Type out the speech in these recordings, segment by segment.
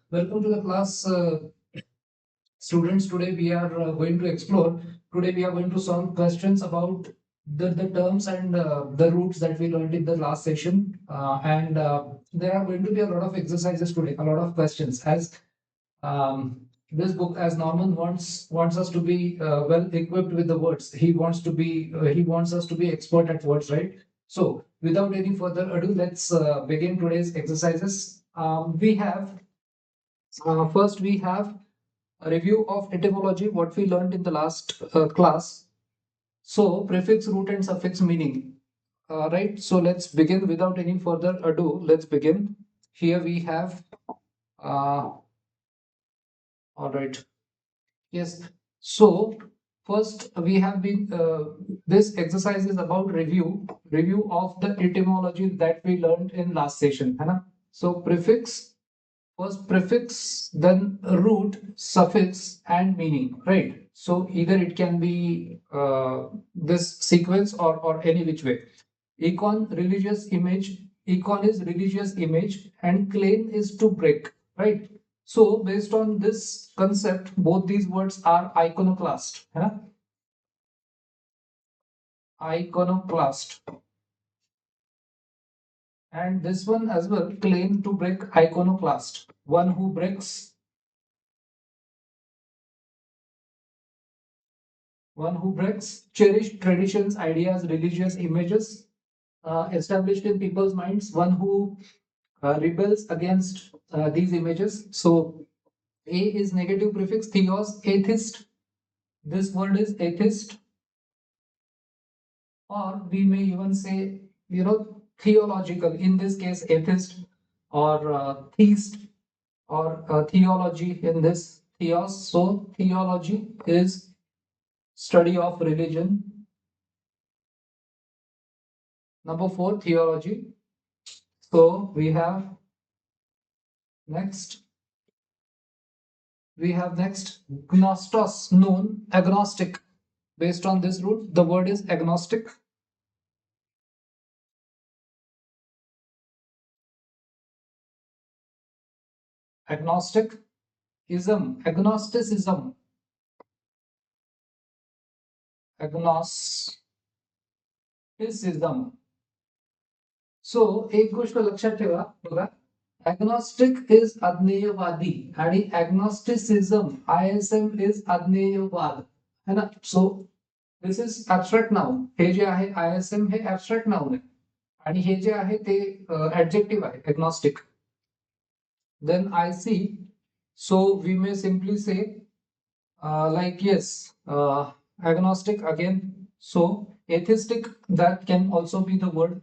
Welcome to the class, students. Today we are going to explore. Today we are going to solve questions about the terms and the roots that we learned in the last session. And there are going to be a lot of exercises today, a lot of questions. As this book, as Norman wants us to be well equipped with the words. He wants us to be expert at words, right? So without any further ado, let's begin today's exercises. We have first we have a review of etymology, what we learned in the last class. So prefix, root, and suffix meaning. Right. So let's begin without any further ado. Let's begin. Here we have. All right. Yes. So first we have been. This exercise is about review of the etymology that we learned in last session. है ना? So prefix, first prefix, then root, suffix, and meaning, right? So either it can be this sequence or any which way. Econ, religious image. Econ is religious image, and claim is to break, right? So based on this concept, both these words are iconoclast. Huh? Iconoclast. And this one as well, claim to break, iconoclast. One who breaks cherished traditions, ideas, religious images established in people's minds, one who rebels against these images. So, A is negative prefix, theos, atheist. This word is atheist, or we may even say, theological. In this case, atheist or theist or theology in this theos. So, theology is study of religion. Number four, theology. So we have next. We have next gnostos, known agnostic. Based on this root, the word is agnostic. Agnostic ism, agnosticism, agnosticism. So एक गोष्ट लक्षात ठेवा बघा, agnostic is अज्ञेयवादी आणि agnosticism ISM is अज्ञेयवाद है ना. So this is abstract noun. हे जे आहे ISM हे abstract noun आहे आणि हे जे आहे ते adjective आहे agnostic. Then IC, so we may simply say like yes, agnostic again. So atheistic, that can also be the word.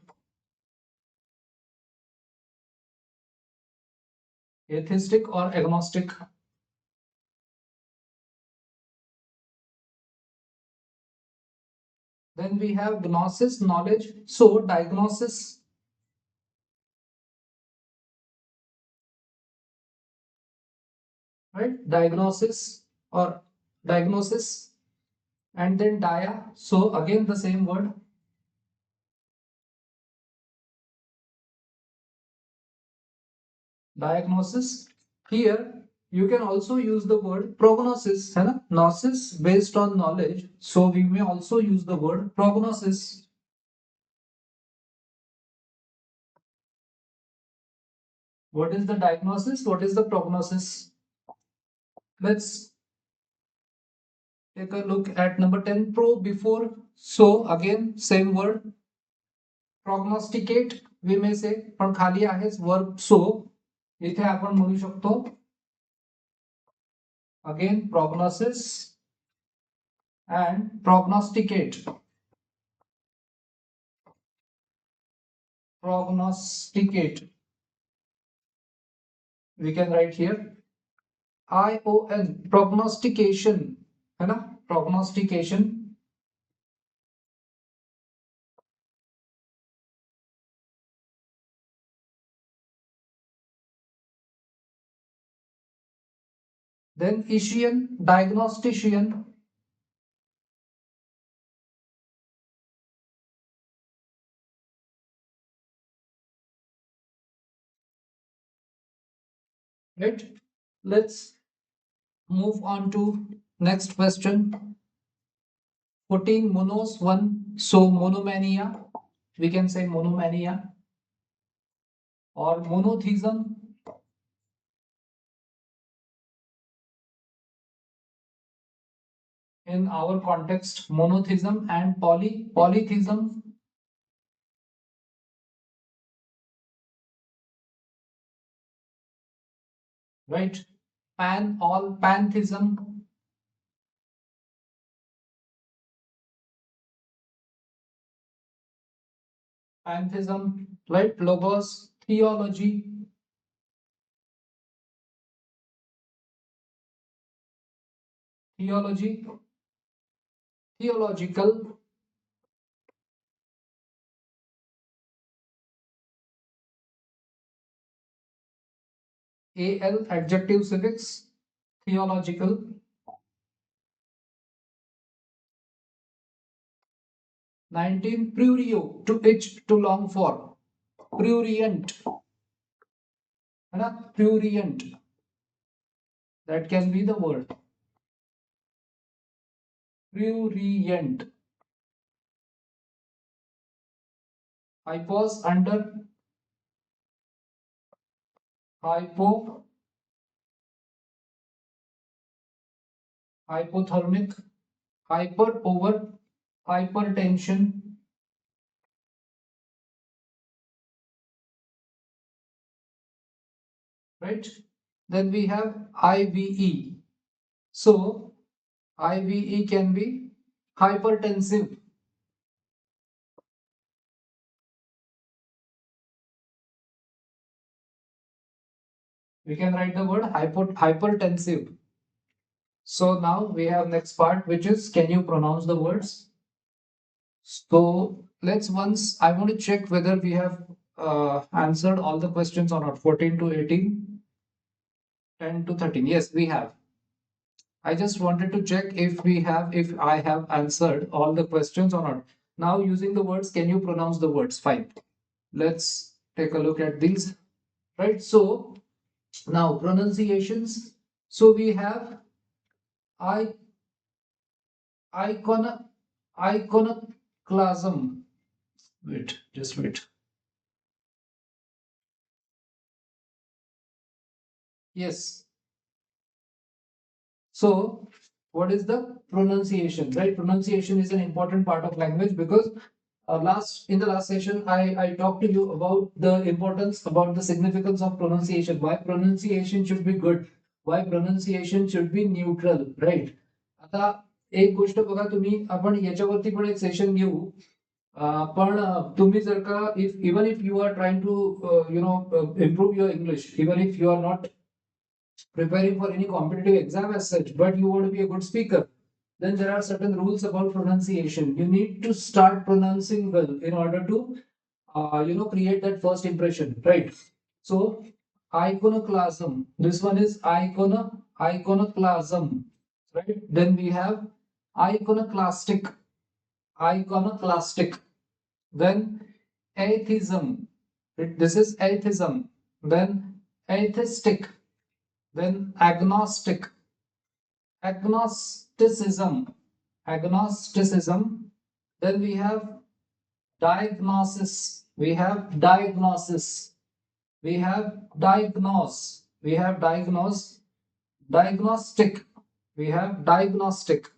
Atheistic or agnostic. Then we have gnosis, knowledge. So diagnosis, right? Diagnosis or diagnosis. And then dia. So again the same word. Diagnosis. Here you can also use the word prognosis. है ना? Gnosis based on knowledge. So we may also use the word prognosis. What is the diagnosis? What is the prognosis? Let's take a look at number 10, pro before. So again same word. Prognosticate we may say, पण खाली आहेच verb so. इथे आपण म्हणू शकतो again prognosis and prognosticate. Prognosticate we can write here ION, prognostication है ना, prognostication. Then Ischian, diagnostician. Right. Let's move on to next question. 14 monos, 1. So monomania, we can say monomania or monotheism. In our context, monotheism and polytheism. Right? Pantheism. Pantheism, right? Logos, theology. Theology, theological. AL, adjective suffix, theological. 19, prurio, to itch, to long for. Prurient, है ना? Prurient, that can be the word. Prurient. Hypos, under. Hypo, hypothermic. Hyper, over. Hypertension. Right? Then we have IVE. So IVE can be hypertensive. We can write the word hypertensive. So now we have next part, which is, can you pronounce the words? So let's once, I want to check whether we have answered all the questions or not. 14 to 18, 10 to 13. Yes, we have. I just wanted to check if I have answered all the questions or not. Now using the words, can you pronounce the words? Fine. Let's take a look at these. Right. So now pronunciations. So we have I icon iconoclasm. Wait, just wait. Yes. So what is the pronunciation? Right? Pronunciation is an important part of language because in the last session I talked to you about the importance, about the significance of pronunciation. Why pronunciation should be good? Why pronunciation should be neutral? Right? आता एक गोष्ट बघा, तुम्ही आपण याच्यावरती पण एक session घेऊ. पण तुम्ही जर का even if you are trying to improve your English, even if you are not preparing for any competitive exam as such, but you want to be a good speaker, then there are certain rules about pronunciation. You need to start pronouncing well in order to, create that first impression, right? So, iconoclasm. This one is iconoclasm, right? Then we have iconoclastic, iconoclastic. Then atheism. This is atheism. Then atheistic. Then agnostic, agnosticism, agnosticism. Then we have diagnosis, we have diagnosis, we have diagnose, we have diagnose, diagnostic, we have diagnostic,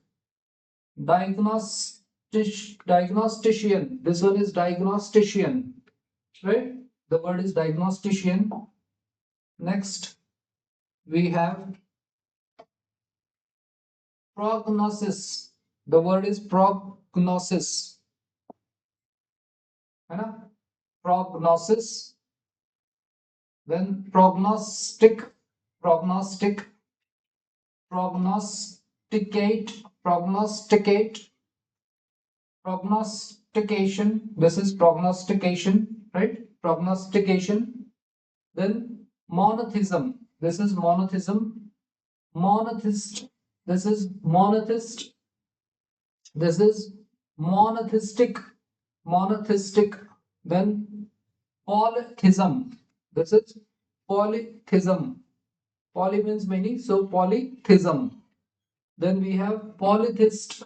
diagnostician. This one is diagnostician, right? The word is diagnostician. Next, we have prognosis. The word is prognosis. है ना? Prognosis. Then prognostic, prognostic, prognosticate, prognosticate, prognostication. This is prognostication, right? Prognostication. Then monotheism. This is monotheism. Monotheist. This is monotheist. This is monotheistic, monotheistic. Then polytheism. This is polytheism, Poly means many, so polytheism. Then we have polytheist.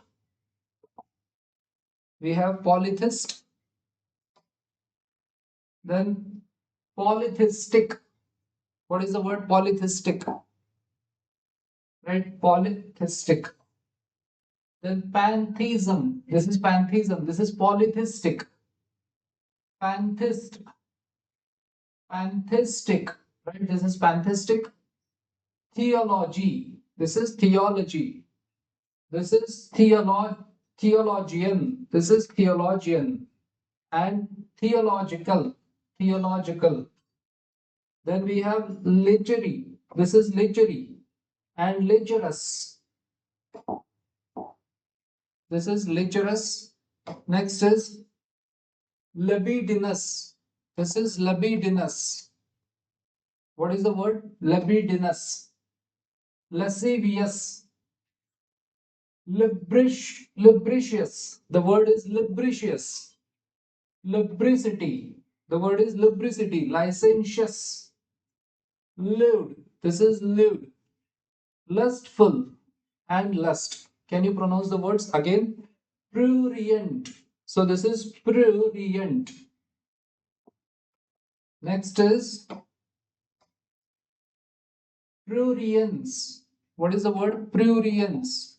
We have polytheist. Then polytheistic. What is the word polytheistic? Right, polytheistic. Then pantheism. This is pantheism. This is polytheistic. Pantheist. Pantheistic. Right, this is pantheistic. Theology. This is theology. This is theologian. This is theologian. And theological. Theological. Then we have literary. This is literary. And lecherous. This is lecherous. Next is libidinous. This is libidinous. What is the word? Libidinous. Lascivious. Lubricious. The word is lubricious. Lubricity. The word is lubricity. Licentious. Lewd. This is lewd. Lustful and lust. Can you pronounce the words again? Prurient. So this is prurient. Next is prurience. What is the word? Prurience.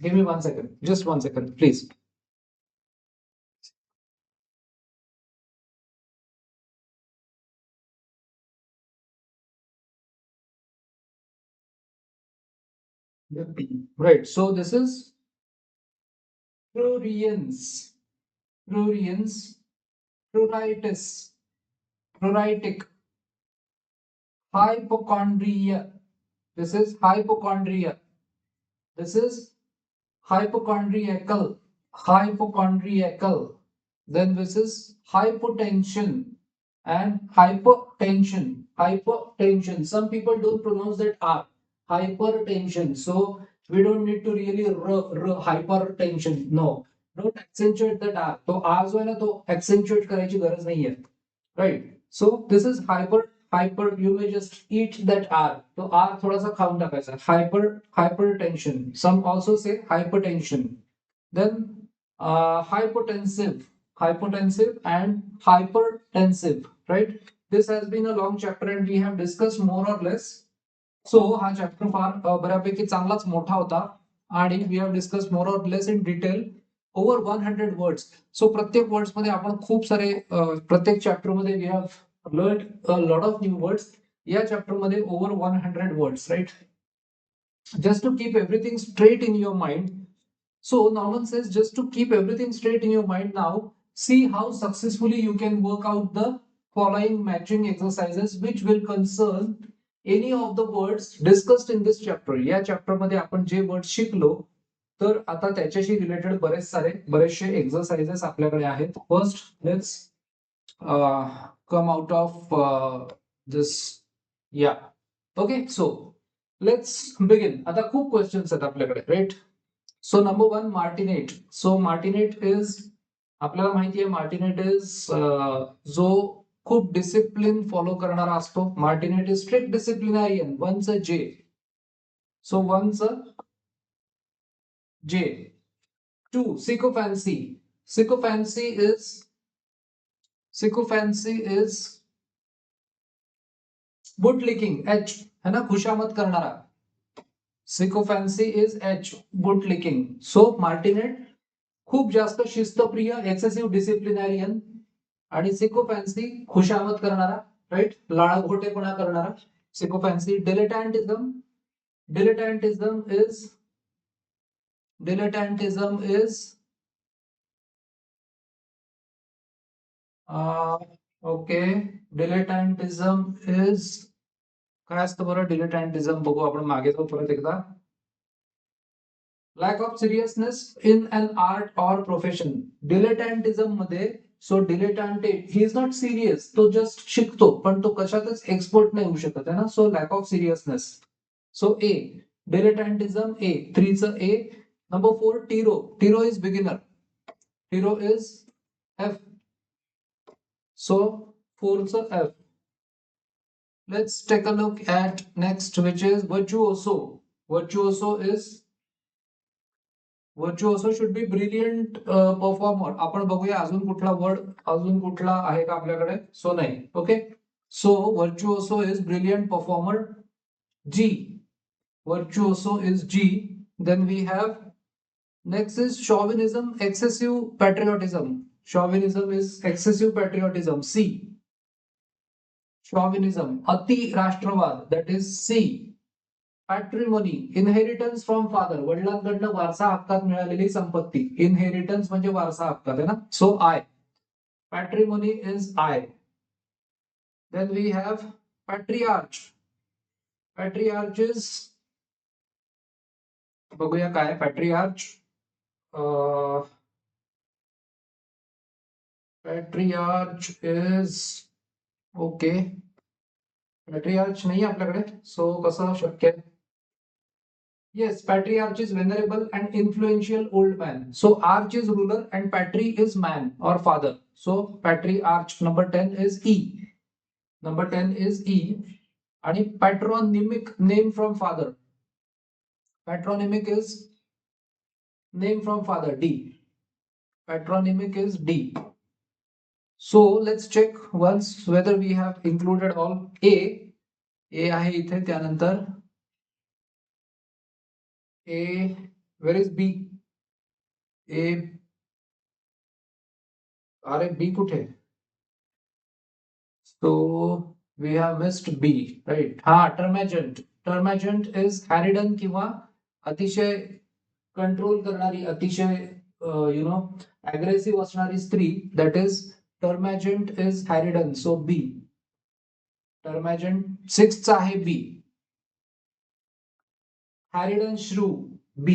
Give me 1 second. Just 1 second, please. Right. So this is prurience. Prurience. Pruritus. Pruritic. Hypochondria. This is hypochondria. This is hypochondriacal. Hypochondriacal. Then this is hypotension and hypertension. Hypertension. Some people don't pronounce that R. Hypertension. So we don't need to really hypertension. No. Don't accentuate that R. तो R जो है ना तो accentuate करायची गरज नहीं है. Right. So this is hyper. You may just eat that R. So R थोड़ा सा खाऊन टाकायचा. Hypertension. Some also say hypertension. Then hypotensive and hypertensive, right? This has been a long chapter and we have discussed more or less. So हा chapter फार बऱ्यापैकी चांगलाच मोठा होता आणि we have discussed more or less in detail over 100 words. So प्रत्येक words मध्ये आपण खूप सारे प्रत्येक chapter मध्ये we have learned a lot of new words. या chapter मध्ये over 100 words, right? Just to keep everything straight in your mind. So Norman says just to keep everything straight in your mind now, see how successfully you can work out the following matching exercises which will concern any of the words discussed in this chapter. या chapter मध्ये आपण जे words शिकलो तर आता त्याच्याशी related बरेचसे exercises आपल्याकडे आहेत. First let's come out of this. Yeah okay, so let's begin. आता खूप क्वेश्चन्स आहेत आपल्याकडे, right? So number 1, martinet. So martinet is, आपल्याला माहिती आहे मार्टिनेट इज जो खूप डिसिप्लिन फॉलो करणारा असतो. Martinet is strict disciplinarian. वनच जे. सो वनच J. 2, sycophancy. Sycophancy is bootlicking. H है ना, खुशामत करणारा. Sycophancy is H, bootlicking. So मार्टिनेट खूप जास्त शिस्तप्रिय, एक्सेसिव्ह डिसिप्लिनरियन, आणि सिकोफॅन्सी खुशामत करणारा, राईट? लाळघोटेपणा करणारा. सिकोफॅन्सी. dilettantism is okay. dilettantism is काय असतं बरं? dilettantism बघू आपण मागे जाऊ परत एकदा. Lack of seriousness in an art or profession. dilettantism मध्ये, so dilettante, he is not serious, तो जस्ट शिकतो पण तो कशातच एक्सपर्ट नाही होऊ शकत आहे ना. So lack of seriousness. So A, dilettantism A. 3 च A. Number 4, Tiro. Tiro is beginner. Tiro is F. So 4 च F. Let's take a look at next, which is virtuoso. Virtuoso should be brilliant performer. आपण बघूया अजून कुठला word, अजून कुठला आहे का आपल्याकडे. सो नाही. Okay, so virtuoso is brilliant performer. G, virtuoso is G. Then we have next is chauvinism, excessive patriotism. Chauvinism is excessive patriotism. C, chauvinism, अति राष्ट्रवाद, that is C. Patrimony, inheritance from father, वडिलांकडनं वारसा हक्कात मिळालेली संपत्ती. Inheritance म्हणजे वारसा हक्कात आहे ना. So I, patrimony is I. Then we have patriarch. Patriarch is, बघूया काय पॅट्रियार्च. पॅट्रियार्च इज ओके, पॅट्रियार्च नाही आपल्याकडे. सो कसं शक्य आहे. Yes, patriarch is venerable and influential old man. So arch is ruler and patri is man or father. So patriarch, number 10 is E. Number 10 is E. And patronymic, name from father. Patronymic is name from father, D. Patronymic is D. So let's check once whether we have included all. A आहे इथे, त्यानंतर A, where is B? A, अरे B कुठे? So we have missed B, right? Termagant. Termagant is Harridan किंवा अतिशय control करणारी, अतिशय aggressive असणारी स्त्री. That is Termagant is Harridan. So B. Termagant 6th आहे B. Harridan Shrew, B.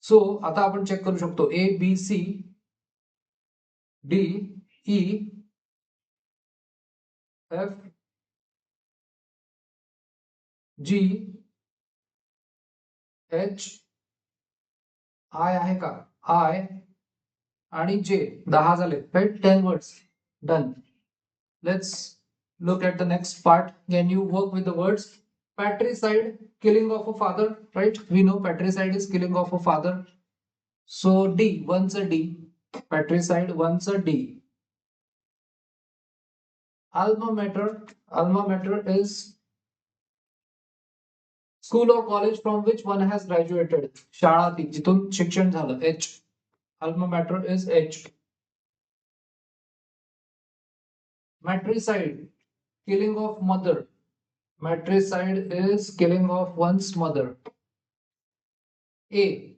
So आता आपण चेक करू शकतो. A, B, C, D, E, F, G, H, I आहे का? I आणि J. 10 झाले, right? 10 words. Done. Let's look at the next part. Can you work with the words? Patricide, killing of a father, right? We know patricide is killing of a father. So D, once a D. Patricide, once a D. Alma mater. Alma mater is school or college from which one has graduated. शाळा ती जिथून शिक्षण झालं. H. Alma mater is H. Matricide, killing of mother. Matricide is killing of one's mother. A.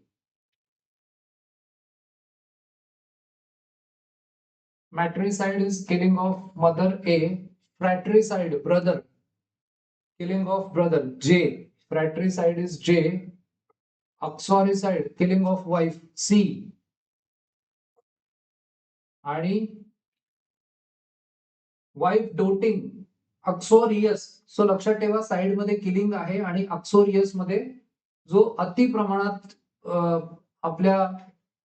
Matricide is killing of mother. A. Fratricide, brother, killing of brother. J. Fratricide is J. Uxoricide, killing of wife. C. आणि wife doting, अक्सोरियस. सो लक्षात ठेवा, side मध्ये killing आहे आणि अक्सोरियस मध्ये जो अति प्रमाणात आपल्या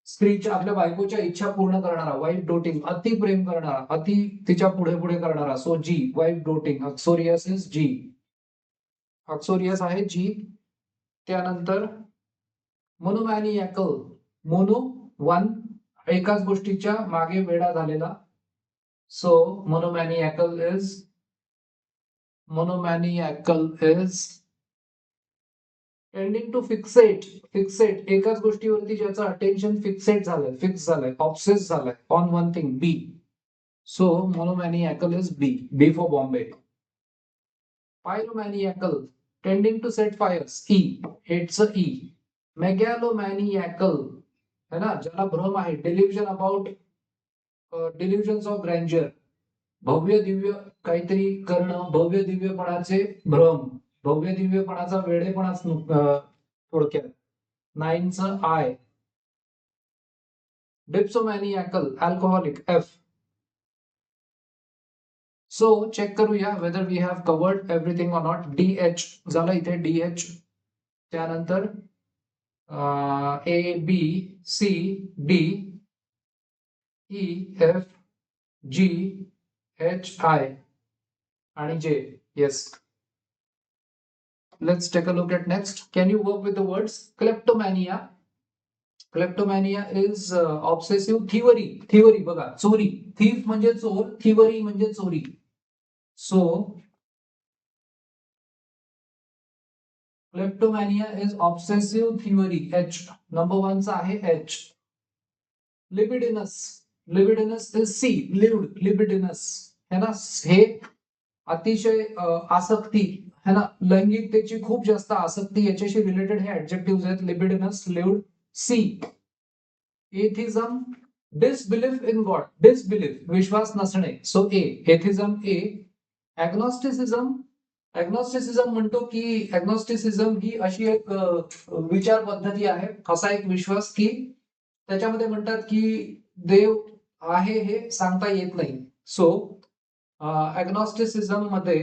स्त्रीच्या, आपल्या बायकोच्या इच्छा पूर्ण करणारा, वाईफ डोटिंग, अति प्रेम करणारा, अति तिच्या पुढे पुढे करणारा. सो जी, वाईफ डोटिंग. अक्सोरियस इज जी. अक्सोरियस आहे जी. त्यानंतर मोनोमॅनियाकल. मोनो, वन, एकाच गोष्टीच्या मागे वेडा झालेला. सो monomaniacal is tending to fixate. एकाच गोष्टीवरती ज्याचं अटेन्शन फिक्सेट झालंय, फिक्स झालंय, ऑब्सेस झालंय on one thing. B. So monomaniacal is B. B for Bombay. Pyromaniacal, tending to set fires. E. It's a E. Megalomaniacal है ना, ज्याला भ्रम आहे. Delusion about delusions of grandeur. भव्य दिव्य काहीतरी करणं, भव्य दिव्यपणाचे भ्रम, भव्य दिव्यपणाचा वेडेपणाच थोडक्यात. 9चं आय. डिप्सोमॅनियाकल, अल्कोहॉलिक. F. सो चेक करूया whether we have covered everything or not. DH झालं इथे, DH. त्यानंतर A, B, C, D, E, F, G, H, I. आणि J. Yes. Let's take a look at next. Can you work with the words kleptomania? Kleptomania is obsessive thievery. Thievery बघा, चोरी. Thief म्हणजे चोर, thievery म्हणजे चोरी. So kleptomania is obsessive thievery. H. Number 1 चा आहे H. Libidinous. Libidinous is C. Lived. Libidinous है ना, हे अतिशय आसक्ती है ना, लैंगिकतेची खूप जास्त आसक्ती याच्याशी रिलेटेड हे ऍडजेक्टिव्ह आहेत. Libidinous, lewd. C. Atheism, disbelief in God. Disbelief विश्वास नसणे. सो ए. एथिझम ए. ऍग्नॉस्टिसिझम. ऍग्नॉस्टिसिझम म्हणतो की ऍग्नॉस्टिसिझम ही अशी एक विचार पद्धती आहे, असा एक विश्वास की त्याच्यामध्ये म्हणतात की देव आहे हे सांगता येत नाही. सो ऍग्नॉस्टिसिझम मध्ये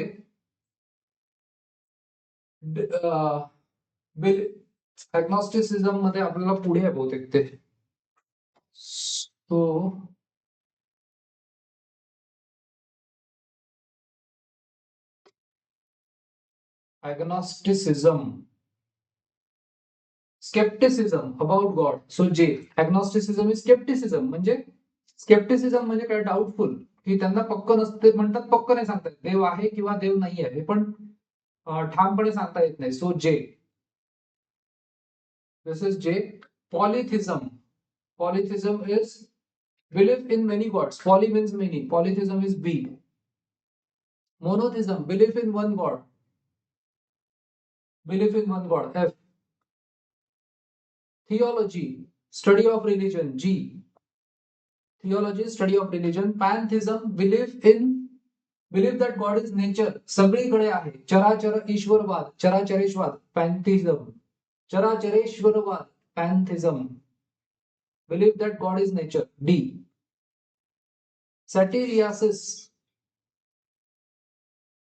ऍग्नॉस्टिसिझम मध्ये आपल्याला पुढे आहे बहुतेक ते. सो agnosticism, skepticism about God. So J. Agnosticism is skepticism. म्हणजे skepticism म्हणजे काय, डाऊटफुल, की त्यांना पक्क नसते, म्हणतात पक्क नाही सांगता येत देव आहे किंवा देव नाही आहे, पण ठामपणे सांगता येत नाही. सो J. This is J. Polytheism. Polytheism is belief in many gods. Poly means many. Polytheism is B. Monotheism, belief in one God. Belief in one God. F. Theology, study of religion. G. Theology, study of religion. Pantheism, belief that God is nature. सगळीकडे आहे. चराचर ईश्वरवाद, चराचरेश्वाद. Pantheism. चराचरेश्वरवाद. Pantheism. Believe that God is nature. D. Satyriasis.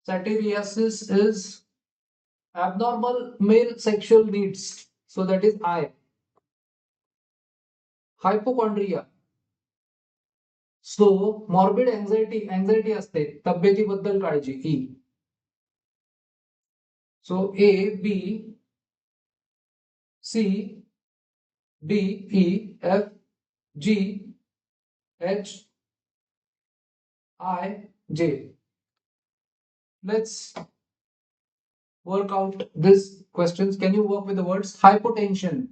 Satyriasis is abnormal male sexual needs. So that is I. Hypochondria. So morbid anxiety असते, तब्येतीबद्दल काळजी. E. So A, B, C, D, E, F, G, H, I, J. Let's work out these questions. Can you work with the words hypotension?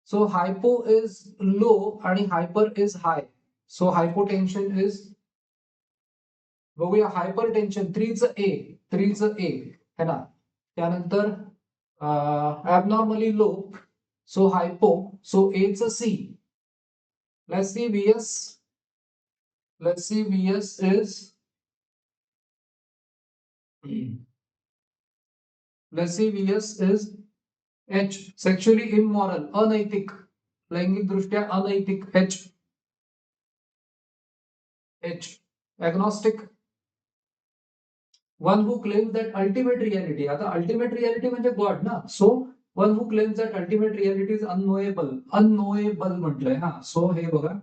So hypo is low आणि hyper is high. So hypotension is, बघूया hypertension. 3 च ए है ना, त्यानंतर ॲबनॉर्मली लो. सो हायपो. So A च C. Let's see VS. Let's see VS is, let's see VS is H. Sexually immoral, अनैतिक, लैंगिक दृष्ट्या अनैतिक. H. Agnostic, one who claims that ultimate reality. आता ultimate reality म्हणजे गॉड ना. सो one who claims that ultimate reality is unknowable. Unknowable म्हटलंय हा. सो हे बघा,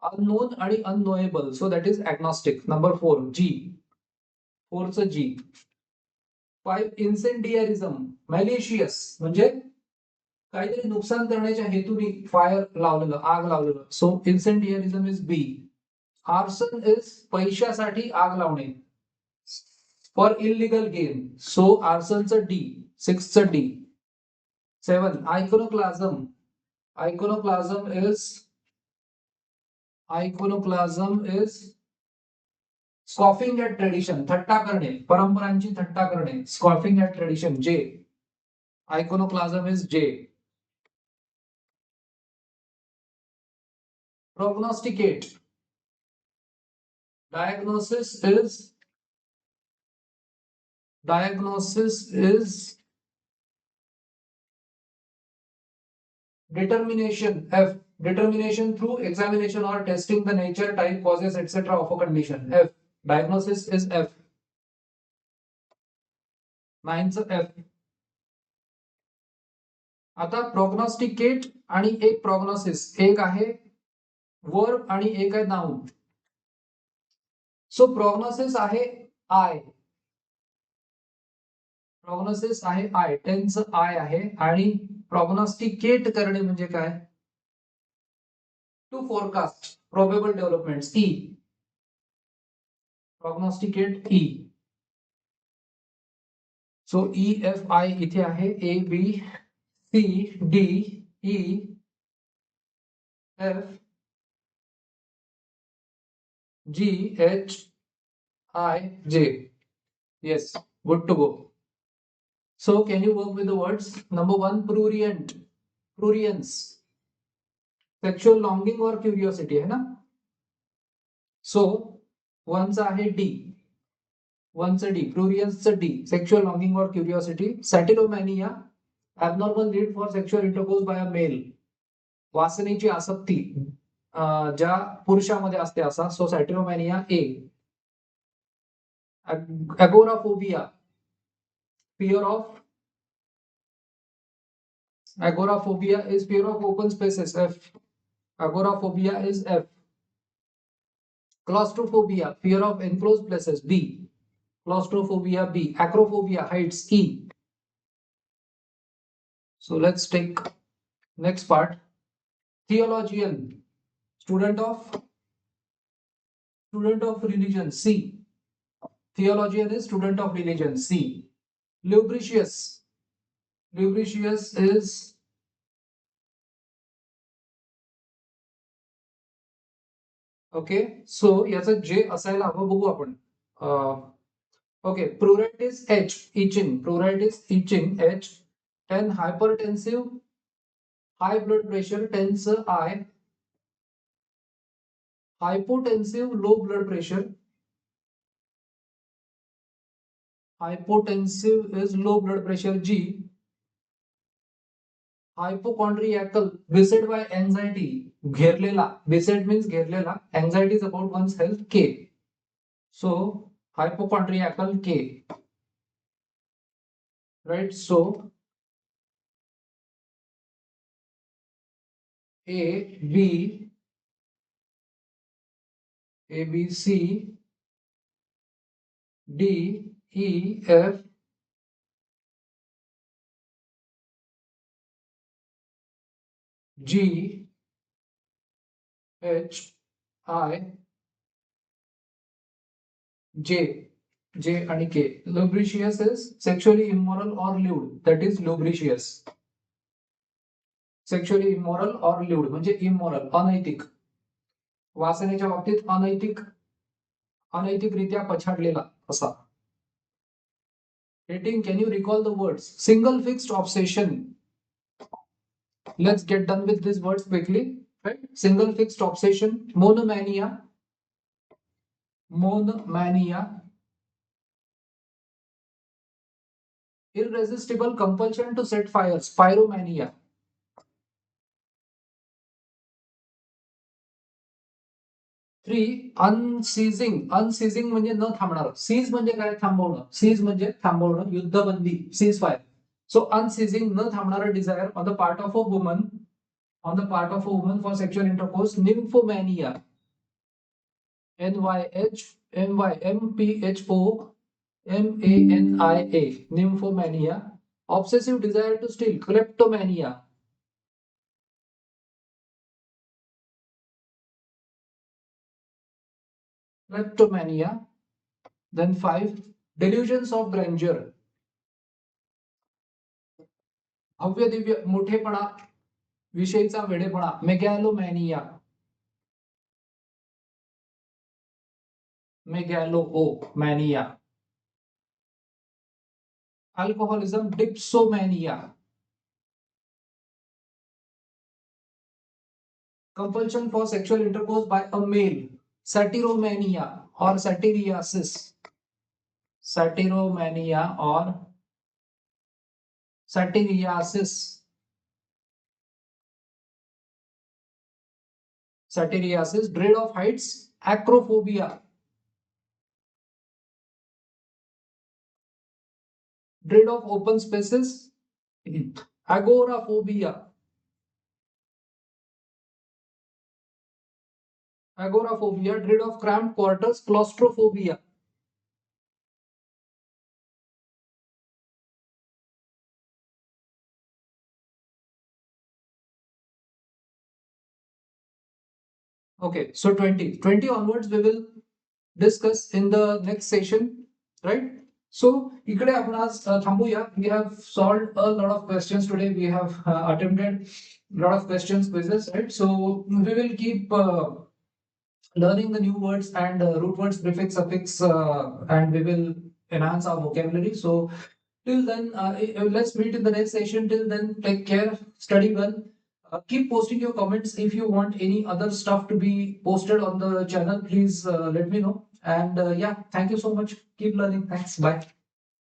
unknown आणि unknowable. So that is agnostic. Number 4. G. 4 च G. 5. Incendiarism, malicious, म्हणजे काहीतरी नुकसान करण्याच्या हेतूने फायर लावलेलं, आग लावलेलं. So incendiarism is B. Arson is पैशासाठी आग लावणे, फॉर इलिगल गेन. सो आर्सनचं डी. 6 च D. 7. Iconoclasm. Iconoclasm is scoffing at tradition, थट्टा करणे, परंपरांची थट्टा करणे. Scoffing at tradition. J. Iconoclasm is J. Prognosticate. Diagnosis is determination. F. Determination through examination or testing the nature, type, causes, etc. of a condition. F. Diagnosis is F. 9 च F. आता prognosticate आणि एक prognosis, एक आहे verb आणि एक आहे noun. सो prognosis आहे I. प्रॉग्नोसिस आहे आय, टेन्स आय आहे, आणि प्रॉग्नॉस्टिकेट करणे म्हणजे काय? To forecast probable developments, E. Prognosticate E. So E F I इथे आहे, A B C D E F G H I J. Yes, good to go. So can you work with the words? Number one, prurient, prurience, sexual longing or curiosity है ना? So one चा आहे D, one चा D, prurience चा D, sexual longing or curiosity. Satyromania, abnormal need for sexual intercourse by a male. वासनेची आसक्ती ज्या पुरुषामध्ये असते असा. So satyromania A. Agoraphobia, fear of, agoraphobia is fear of open spaces, F. Agoraphobia is F. Claustrophobia, fear of enclosed places, B. Claustrophobia B. Acrophobia, heights, E. So let's take next part. Theologian, student of religion, C. Theologian is student of religion, C. Lubricious, lubricious is okay. So याचं जे असायला हवं बघू आपण. Okay, pruritus H, itching, pruritus itching H. 10 hypertensive, high blood pressure, ten's I. Hypotensive, low blood pressure. Hypotensive is low blood pressure, G. Hypochondriacal, beset by anxiety, घेरलेला, beset means घेरलेला, anxiety is about one's health, K. So hypochondriacal, K. Right? So A B C D E F G H I J. J आणि K. Lubricious is sexually immoral or lewd. That is lubricious. Sexually immoral or lewd म्हणजे immoral, अनैतिक. वासनेच्या बाबतीत अनैतिकरित्या पछाडलेला असा. Rating, can you recall the words? Single fixed obsession. Let's get done with these words quickly. Right? Single fixed obsession. Monomania. Irresistible compulsion to set fires, pyromania. Three, unceasing. Unceasing म्हणजे न थांबणार. Cease म्हणजे काय? थांबवणं. Cease म्हणजे थांबवणं, युद्धबंदी, cease fire. So unceasing, न थांबणारा desire on the part of a woman, for sexual intercourse. Nymphomania. NYMPHOMANIA. Nymphomania. Obsessive desire to steal, kleptomania. Then 5, delusions of grandeur. भव्य दिव्य मोठेपणा विषयीचा वेडेपणा, मेगॅलोमॅनिया. मेगॅलोमॅनिया. Alcoholism, डिप्सोमॅनिया. Compulsion for sexual intercourse by a male, satyromania or satyriasis. Satyromania or satyriasis. Satyriasis. Dread of heights, acrophobia. Dread of open spaces, agoraphobia. Agoraphobia. Dread of cramped quarters, claustrophobia. Okay, so 20 onwards we will discuss in the next session, right? So, इकडे आपण आज थांबूया. We have solved a lot of questions today. We have attempted a lot of questions, quizzes, right? So, we will keep learning the new words and root words, prefix, suffix, and we will enhance our vocabulary. So, till then, let's meet in the next session. Till then, take care, study well. Keep posting your comments. If you want any other stuff to be posted on the channel, please let me know. And yeah, thank you so much. Keep learning. Thanks. Bye.